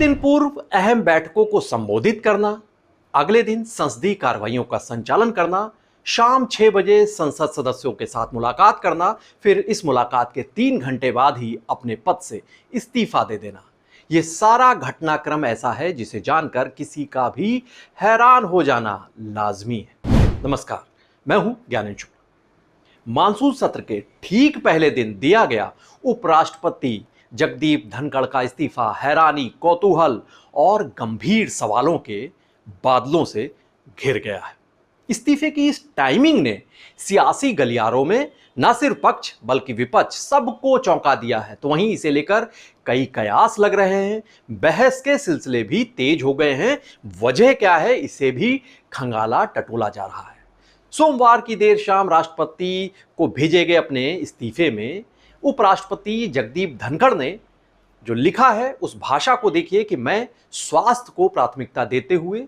दिन पूर्व अहम बैठकों को संबोधित करना, अगले दिन संसदीय कार्रवाइयों का संचालन करना, शाम 6 बजे संसद सदस्यों के साथ मुलाकात करना, फिर इस मुलाकात के 3 घंटे बाद ही अपने पद से इस्तीफा दे देना। यह सारा घटनाक्रम ऐसा है जिसे जानकर किसी का भी हैरान हो जाना लाजमी है। नमस्कार, मैं हूं ज्ञानेंद्र शुक्ला। मानसून सत्र के ठीक पहले दिन दिया गया उपराष्ट्रपति जगदीप धनखड़ का इस्तीफा हैरानी, कौतूहल और गंभीर सवालों के बादलों से घिर गया है। इस्तीफे की इस टाइमिंग ने सियासी गलियारों में न सिर्फ पक्ष बल्कि विपक्ष सबको चौंका दिया है। तो वहीं इसे लेकर कई कयास लग रहे हैं, बहस के सिलसिले भी तेज हो गए हैं। वजह क्या है, इसे भी खंगाला टटोला जा रहा है। सोमवार की देर शाम राष्ट्रपति को भेजे गए अपने इस्तीफे में उपराष्ट्रपति जगदीप धनखड़ ने जो लिखा है उस भाषा को देखिए कि मैं स्वास्थ्य को प्राथमिकता देते हुए,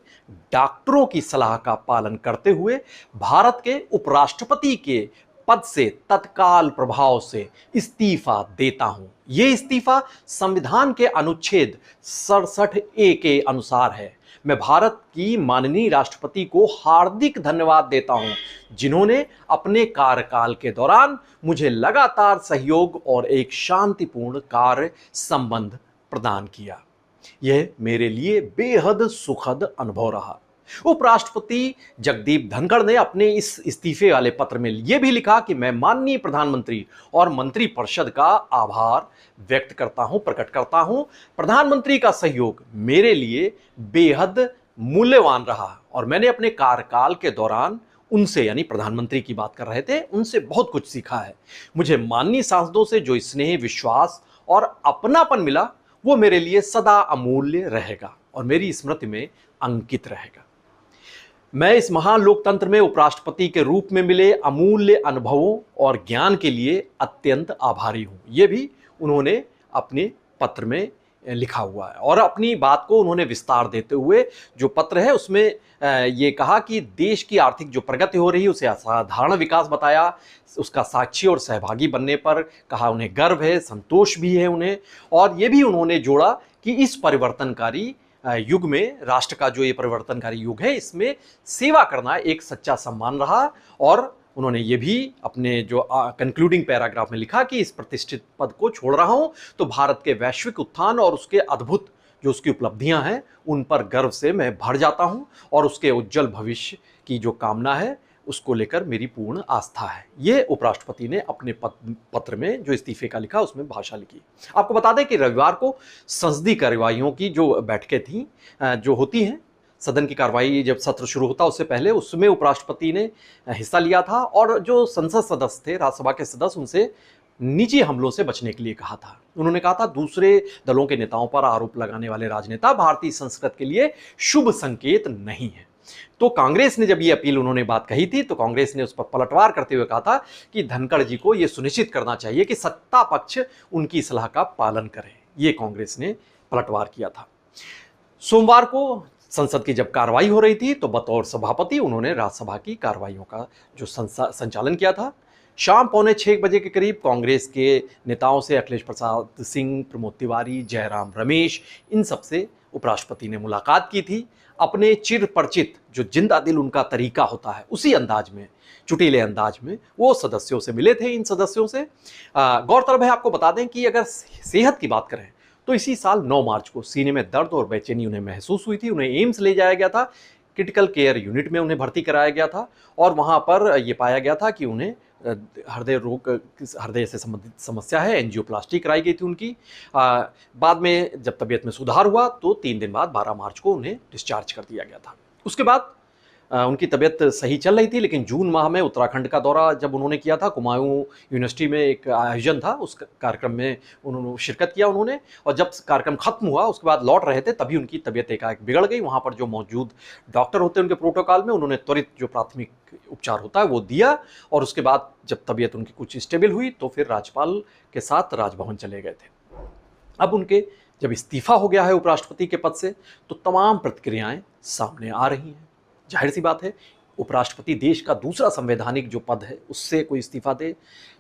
डॉक्टरों की सलाह का पालन करते हुए भारत के उपराष्ट्रपति के पद से तत्काल प्रभाव से इस्तीफा देता हूं। यह इस्तीफा संविधान के अनुच्छेद 67A के अनुसार है। मैं भारत की माननीय राष्ट्रपति को हार्दिक धन्यवाद देता हूं, जिन्होंने अपने कार्यकाल के दौरान मुझे लगातार सहयोग और एक शांतिपूर्ण कार्य संबंध प्रदान किया। यह मेरे लिए बेहद सुखद अनुभव रहा। उपराष्ट्रपति जगदीप धनखड़ ने अपने इस इस्तीफे वाले पत्र में यह भी लिखा कि मैं माननीय प्रधानमंत्री और मंत्रिपरिषद का आभार व्यक्त करता हूं, प्रकट करता हूं। प्रधानमंत्री का सहयोग मेरे लिए बेहद मूल्यवान रहा और मैंने अपने कार्यकाल के दौरान उनसे, यानी प्रधानमंत्री की बात कर रहे थे, उनसे बहुत कुछ सीखा है। मुझे माननीय सांसदों से जो स्नेह, विश्वास और अपनापन मिला वो मेरे लिए सदा अमूल्य रहेगा और मेरी स्मृति में अंकित रहेगा। मैं इस महान लोकतंत्र में उपराष्ट्रपति के रूप में मिले अमूल्य अनुभवों और ज्ञान के लिए अत्यंत आभारी हूं। यह भी उन्होंने अपने पत्र में लिखा हुआ है और अपनी बात को उन्होंने विस्तार देते हुए जो पत्र है उसमें ये कहा कि देश की आर्थिक जो प्रगति हो रही है उसे असाधारण विकास बताया। उसका साक्षी और सहभागी बनने पर कहा उन्हें गर्व है, संतोष भी है उन्हें। और ये भी उन्होंने जोड़ा कि इस परिवर्तनकारी युग में, राष्ट्र का जो ये परिवर्तनकारी युग है, इसमें सेवा करना एक सच्चा सम्मान रहा। और उन्होंने ये भी अपने जो कंक्लूडिंग पैराग्राफ में लिखा कि इस प्रतिष्ठित पद को छोड़ रहा हूं तो भारत के वैश्विक उत्थान और उसके अद्भुत जो उसकी उपलब्धियां हैं उन पर गर्व से मैं भर जाता हूं और उसके उज्जवल भविष्य की जो कामना है उसको लेकर मेरी पूर्ण आस्था है। ये उपराष्ट्रपति ने अपने पत्र में जो इस्तीफे का लिखा उसमें भाषा लिखी। आपको बता दें कि रविवार को संसदीय कार्यवाहियों की जो बैठकें थी, जो होती हैं, सदन की कार्रवाई जब सत्र शुरू होता उससे पहले, उसमें उपराष्ट्रपति ने हिस्सा लिया था और जो संसद सदस्य थे, राज्यसभा के सदस्य, उनसे निजी हमलों से बचने के लिए कहा था। उन्होंने कहा था दूसरे दलों के नेताओं पर आरोप लगाने वाले राजनेता भारतीय संस्कृति के लिए शुभ संकेत नहीं है। तो कांग्रेस ने जब ये अपील उन्होंने बात कही थी तो कांग्रेस ने उस पर पलटवार करते हुए कहा था कि धनखड़ जी को यह सुनिश्चित करना चाहिए कि सत्ता पक्ष उनकी सलाह का पालन करे। ये कांग्रेस ने पलटवार किया था। सोमवार को संसद की जब कार्रवाई हो रही थी तो बतौर सभापति उन्होंने राज्यसभा की कार्रवाइयों का जो संचालन किया था। शाम 5:45 बजे के करीब कांग्रेस के नेताओं से, अखिलेश प्रसाद सिंह, प्रमोद तिवारी, जयराम रमेश, इन सबसे उपराष्ट्रपति ने मुलाकात की थी। अपने चिर परिचित जो जिंदा दिल उनका तरीका होता है उसी अंदाज में, चुटीले अंदाज में वो सदस्यों से मिले थे। इन सदस्यों से गौरतलब है, आपको बता दें कि अगर सेहत की बात करें तो इसी साल 9 मार्च को सीने में दर्द और बेचैनी उन्हें महसूस हुई थी। उन्हें एम्स ले जाया गया था, क्रिटिकल केयर यूनिट में उन्हें भर्ती कराया गया था और वहां पर यह पाया गया था कि उन्हें हृदय से संबंधित समस्या है, एंजियोप्लास्टी कराई गई थी उनकी। बाद में जब तबीयत में सुधार हुआ तो 3 दिन बाद 12 मार्च को उन्हें डिस्चार्ज कर दिया गया था। उसके बाद उनकी तबीयत सही चल रही थी, लेकिन जून माह में उत्तराखंड का दौरा जब उन्होंने किया था, कुमाऊं यूनिवर्सिटी में एक आयोजन था, उस कार्यक्रम में उन्होंने शिरकत किया उन्होंने। और जब कार्यक्रम खत्म हुआ उसके बाद लौट रहे थे तभी उनकी तबीयत एकाएक बिगड़ गई। वहाँ पर जो मौजूद डॉक्टर होते हैं उनके प्रोटोकॉल में उन्होंने त्वरित जो प्राथमिक उपचार होता है वो दिया और उसके बाद जब तबीयत उनकी कुछ स्टेबल हुई तो फिर राज्यपाल के साथ राजभवन चले गए थे। अब उनके जब इस्तीफा हो गया है उपराष्ट्रपति के पद से तो तमाम प्रतिक्रियाएं सामने आ रही हैं। जाहिर सी बात है, उपराष्ट्रपति देश का दूसरा संवैधानिक जो पद है उससे कोई इस्तीफा दे।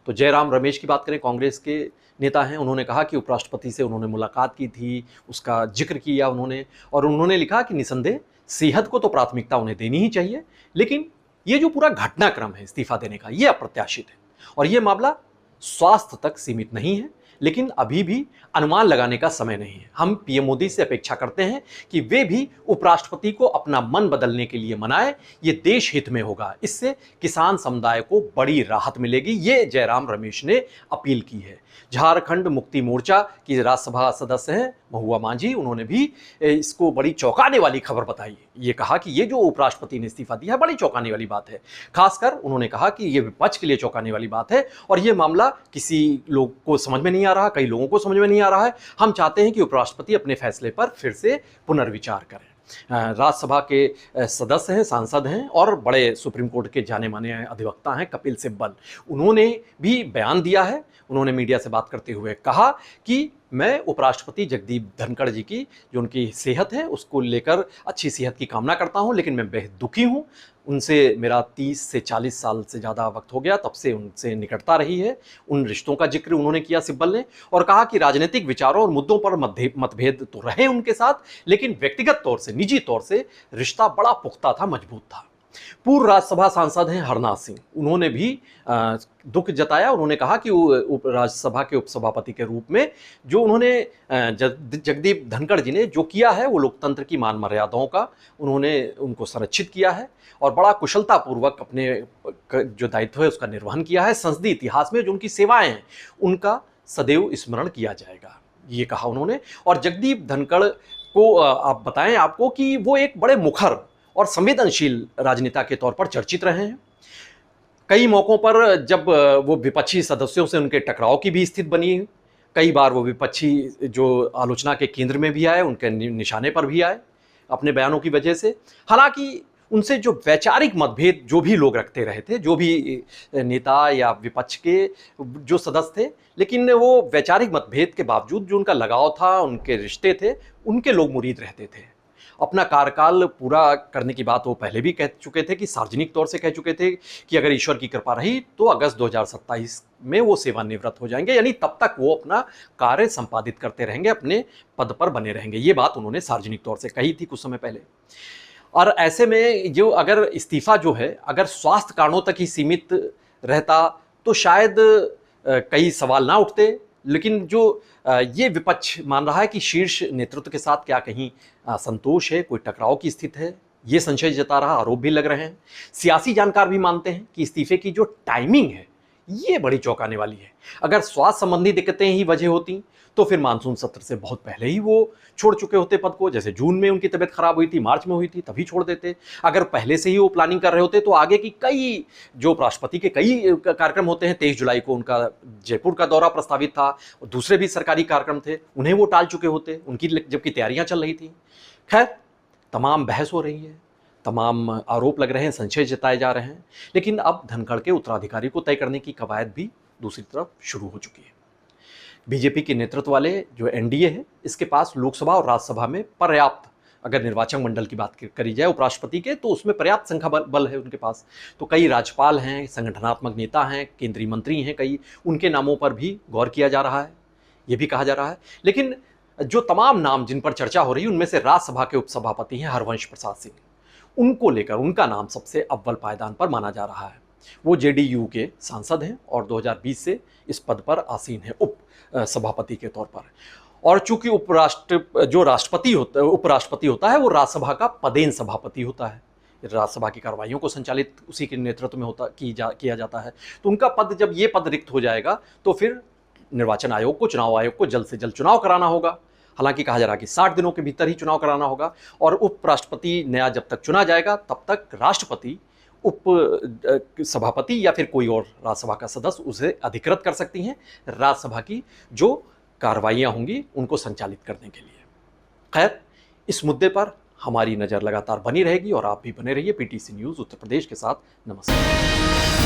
तो जयराम रमेश की बात करें, कांग्रेस के नेता हैं, उन्होंने कहा कि उपराष्ट्रपति से उन्होंने मुलाकात की थी, उसका जिक्र किया उन्होंने, और उन्होंने लिखा कि निसंदेह सेहत को तो प्राथमिकता उन्हें देनी ही चाहिए, लेकिन ये जो पूरा घटनाक्रम है इस्तीफा देने का, ये अप्रत्याशित है और ये मामला स्वास्थ्य तक सीमित नहीं है, लेकिन अभी भी अनुमान लगाने का समय नहीं है। हम पीएम मोदी से अपेक्षा करते हैं कि वे भी उपराष्ट्रपति को अपना मन बदलने के लिए मनाएं, ये देश हित में होगा, इससे किसान समुदाय को बड़ी राहत मिलेगी, ये जयराम रमेश ने अपील की है। झारखंड मुक्ति मोर्चा की राज्यसभा सदस्य हैं महुआ मांझी, उन्होंने भी इसको बड़ी चौंकाने वाली खबर बताई। ये कहा कि ये जो उपराष्ट्रपति ने इस्तीफा दिया है बड़ी चौंकाने वाली बात है। खासकर उन्होंने कहा कि ये विपक्ष के लिए चौंकाने वाली बात है और ये मामला किसी लोग को समझ में नहीं आ रहा, कई लोगों को समझ में नहीं आ रहा है। हम चाहते हैं कि उपराष्ट्रपति अपने फैसले पर फिर से पुनर्विचार करें। राज्यसभा के सदस्य हैं, सांसद हैं और बड़े सुप्रीम कोर्ट के जाने माने अधिवक्ता हैं कपिल सिब्बल, उन्होंने भी बयान दिया है। उन्होंने मीडिया से बात करते हुए कहा कि मैं उपराष्ट्रपति जगदीप धनखड़ जी की जो उनकी सेहत है उसको लेकर अच्छी सेहत की कामना करता हूं, लेकिन मैं बेहद दुखी हूं। उनसे मेरा 30 से 40 साल से ज़्यादा वक्त हो गया, तब से उनसे निकटता रही है। उन रिश्तों का जिक्र उन्होंने किया सिब्बल ने, और कहा कि राजनीतिक विचारों और मुद्दों पर मतभेद तो रहे उनके साथ, लेकिन व्यक्तिगत तौर से, निजी तौर से रिश्ता बड़ा पुख्ता था, मजबूत था। पूर्व राज्यसभा सांसद हैं हरनाथ सिंह, उन्होंने भी दुख जताया। उन्होंने कहा कि राज्यसभा के उपसभापति के रूप में जो उन्होंने जगदीप धनखड़ जी ने जो किया है वो लोकतंत्र की मान मर्यादाओं का उन्होंने उनको संरक्षित किया है और बड़ा कुशलतापूर्वक अपने जो दायित्व है उसका निर्वहन किया है। संसदीय इतिहास में जो उनकी सेवाएं हैं उनका सदैव स्मरण किया जाएगा, ये कहा उन्होंने। और जगदीप धनखड़ को आप बताएं आपको कि वो एक बड़े मुखर और संवेदनशील राजनेता के तौर पर चर्चित रहे हैं। कई मौकों पर जब वो विपक्षी सदस्यों से उनके टकराव की भी स्थिति बनी, कई बार वो विपक्षी जो आलोचना के केंद्र में भी आए, उनके निशाने पर भी आए अपने बयानों की वजह से। हालांकि उनसे जो वैचारिक मतभेद जो भी लोग रखते रहे थे, जो भी नेता या विपक्ष के जो सदस्य थे, लेकिन वो वैचारिक मतभेद के बावजूद जो उनका लगाव था, उनके रिश्ते थे, उनके लोग मुरीद रहते थे। अपना कार्यकाल पूरा करने की बात वो पहले भी कह चुके थे कि सार्वजनिक तौर से कह चुके थे कि अगर ईश्वर की कृपा रही तो अगस्त 2027 में वो सेवानिवृत्त हो जाएंगे, यानी तब तक वो अपना कार्य संपादित करते रहेंगे, अपने पद पर बने रहेंगे। ये बात उन्होंने सार्वजनिक तौर से कही थी कुछ समय पहले। और ऐसे में जो अगर इस्तीफा जो है अगर स्वास्थ्य कारणों तक ही सीमित रहता तो शायद कई सवाल ना उठते, लेकिन जो ये विपक्ष मान रहा है कि शीर्ष नेतृत्व के साथ क्या कहीं असंतोष है, कोई टकराव की स्थिति है, ये संशय जता रहा, आरोप भी लग रहे हैं। सियासी जानकार भी मानते हैं कि इस्तीफे की जो टाइमिंग है ये बड़ी चौंकाने वाली है। अगर स्वास्थ्य संबंधी दिक्कतें ही वजह होती तो फिर मानसून सत्र से बहुत पहले ही वो छोड़ चुके होते पद को, जैसे जून में उनकी तबीयत खराब हुई थी, मार्च में हुई थी, तभी छोड़ देते। अगर पहले से ही वो प्लानिंग कर रहे होते तो आगे की कई जो राष्ट्रपति के कई कार्यक्रम होते हैं, 23 जुलाई को उनका जयपुर का दौरा प्रस्तावित था, दूसरे भी सरकारी कार्यक्रम थे, उन्हें वो टाल चुके होते उनकी, जबकि तैयारियां चल रही थी। खैर, तमाम बहस हो रही है, तमाम आरोप लग रहे हैं, संशय जताए जा रहे हैं, लेकिन अब धनखड़ के उत्तराधिकारी को तय करने की कवायद भी दूसरी तरफ शुरू हो चुकी है। बीजेपी के नेतृत्व वाले जो एनडीए है, इसके पास लोकसभा और राज्यसभा में पर्याप्त, अगर निर्वाचन मंडल की बात करी जाए उपराष्ट्रपति के, तो उसमें पर्याप्त संख्या बल है उनके पास। तो कई राज्यपाल हैं, संगठनात्मक नेता हैं, केंद्रीय मंत्री हैं, कई उनके नामों पर भी गौर किया जा रहा है, ये भी कहा जा रहा है। लेकिन जो तमाम नाम जिन पर चर्चा हो रही है उनमें से राज्यसभा के उपसभापति हैं हरवंश प्रसाद सिंह, उनको लेकर उनका नाम सबसे अव्वल पायदान पर माना जा रहा है। वो जेडीयू के सांसद हैं और 2020 से इस पद पर आसीन है उप सभापति के तौर पर। और चूंकि उपराष्ट्रपति होता है वो राज्यसभा का पदेन सभापति होता है, राज्यसभा की कार्रवाइयों को संचालित उसी के नेतृत्व में किया जाता है। तो उनका पद, जब ये पद रिक्त हो जाएगा तो फिर निर्वाचन आयोग को, चुनाव आयोग को जल्द से जल्द चुनाव कराना होगा। हालांकि कहा जा रहा है कि 60 दिनों के भीतर ही चुनाव कराना होगा, और उपराष्ट्रपति नया जब तक चुना जाएगा तब तक राष्ट्रपति उप सभापति या फिर कोई और राज्यसभा का सदस्य उसे अधिकृत कर सकती हैं राज्यसभा की जो कार्रवाइयाँ होंगी उनको संचालित करने के लिए। खैर, इस मुद्दे पर हमारी नज़र लगातार बनी रहेगी और आप भी बने रहिए पीटीसी न्यूज़ उत्तर प्रदेश के साथ। नमस्कार।